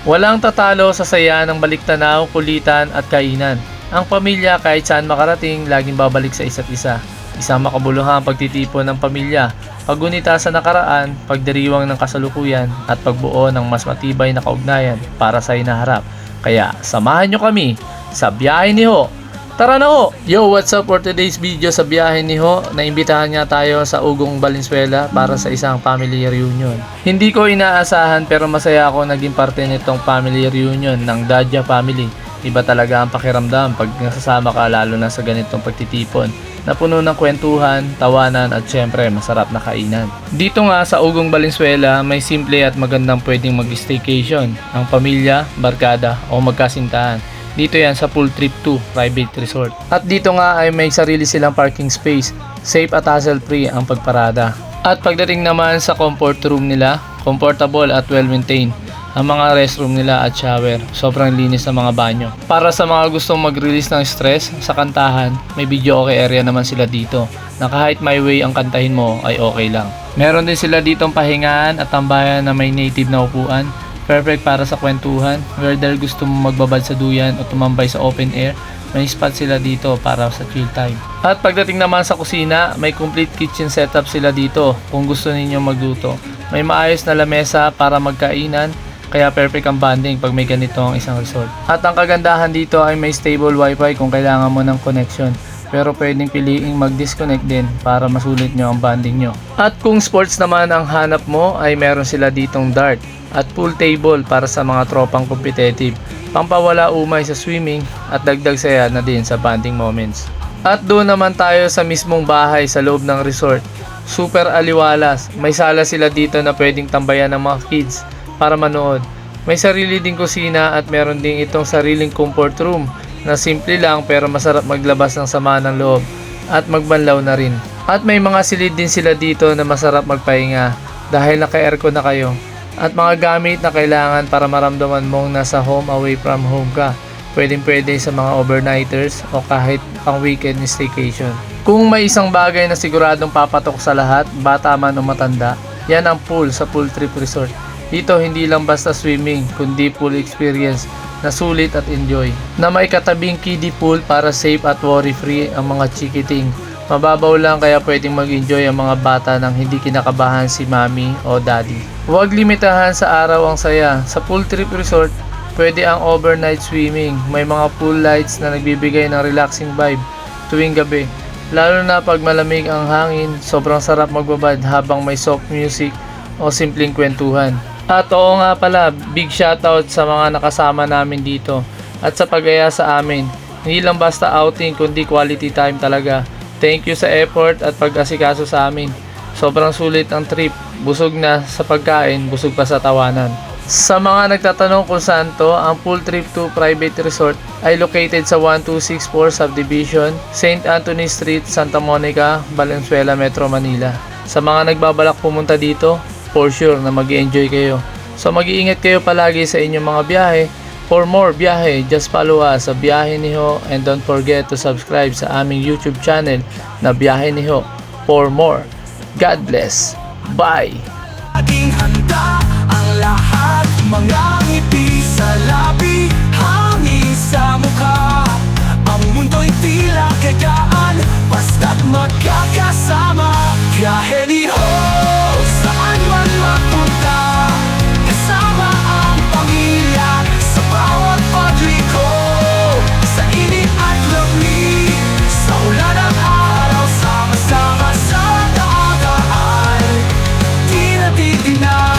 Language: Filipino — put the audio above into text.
Walang tatalo sa saya ng baliktanaw, kulitan at kainan. Ang pamilya kahit saan makarating, laging babalik sa isa't isa. Isang makabuluhang pagtitipon ng pamilya, paggunita sa nakaraan, pagdiriwang ng kasalukuyan, at pagbuo ng mas matibay na kaugnayan para sa hinaharap. Kaya samahan nyo kami sa biyahe ni Ho. Tara na ho! Yo, what's up for today's video sa biyahe ni Ho? Naimbitahan nga tayo sa Ugong Valenzuela para sa isang family reunion. Hindi ko inaasahan pero masaya ako naging parte nitong family reunion ng Dadya family. Iba talaga ang pakiramdam pag nasasama ka, lalo na sa ganitong pagtitipon na puno ng kwentuhan, tawanan at syempre masarap na kainan. Dito nga sa Ugong Valenzuela may simple at magandang pwedeng mag-staycation ang pamilya, barkada o magkasintahan. Dito yan sa Pool Trip 2 Private Resort. At dito nga ay may sarili silang parking space. Safe at hassle-free ang pagparada. At pagdating naman sa comfort room nila, comfortable at well-maintained. Ang mga restroom nila at shower, sobrang linis ng mga banyo. Para sa mga gustong mag-release ng stress sa kantahan, may video okay area naman sila dito. Na kahit my way ang kantahin mo ay okay lang. Meron din sila ditong pahingaan at tambayan na may native na upuan. Perfect para sa kwentuhan, whether gusto mo magbabad sa duyan o tumambay sa open air, may spot sila dito para sa chill time. At pagdating naman sa kusina, may complete kitchen setup sila dito kung gusto ninyong magluto. May maayos na lamesa para magkainan, kaya perfect ang bonding pag may ganito ang isang resort. At ang kagandahan dito ay may stable wifi kung kailangan mo ng connection. Pero pwedeng piliing mag-disconnect din para masulit nyo ang bonding nyo. At kung sports naman ang hanap mo, ay meron sila ditong dart at pool table para sa mga tropang competitive, pampawala umay sa swimming at dagdag saya na din sa bonding moments. At doon naman tayo sa mismong bahay sa loob ng resort. Super aliwalas, may sala sila dito na pwedeng tambayan ng mga kids para manood. May sarili ding kusina at meron ding itong sariling comfort room na simple lang pero masarap maglabas ng sama ng loob at magbanlaw na rin. At may mga silid din sila dito na masarap magpahinga dahil naka-aircon na kayo. At mga gamit na kailangan para maramdaman mong nasa home away from home ka. Pwedeng-pwede sa mga overnighters o kahit pang weekend staycation. Kung may isang bagay na siguradong papatok sa lahat, bata man o matanda, yan ang pool sa Pool Trip Resort. Dito hindi lang basta swimming, kundi pool experience na sulit at enjoy. Na may katabing kiddie pool para safe at worry-free ang mga chikiting. Mababaw lang kaya pwedeng mag-enjoy ang mga bata nang hindi kinakabahan si mami o daddy. Huwag limitahan sa araw ang saya. Sa Pool Trip Resort, pwede ang overnight swimming. May mga pool lights na nagbibigay ng relaxing vibe tuwing gabi. Lalo na pag malamig ang hangin, sobrang sarap magbabad habang may soft music o simpleng kwentuhan. At oo nga pala, big shoutout sa mga nakasama namin dito at sa pag-aya sa amin. Hindi lang basta outing kundi quality time talaga. Thank you sa effort at pag-asikaso sa amin. Sobrang sulit ang trip. Busog na sa pagkain, busog pa sa tawanan. Sa mga nagtatanong kung saan to, ang Pool Trip 2 Private Resort ay located sa 1264 Subdivision, St. Anthony Street, Santa Monica, Valenzuela, Metro Manila. Sa mga nagbabalak pumunta dito, for sure na mag-enjoy kayo. So mag-iingat kayo palagi sa inyong mga biyahe. For more biyahe, just follow us sa Biyahe ni Ho and don't forget to subscribe sa aming YouTube channel na Biyahe ni Ho for more. God bless. Bye! Laging handa ang lahat, mga ngiti sa labi, hangin sa mukha. Ang mundo'y tila kagaan, basta't magkakasama. Biyahe ni Ho, saan man magpunta, kasama ang pamilya sa bawat pagliko. Sa init at lamig, sa ulan at araw, sama-sama sa daan. Di natitignan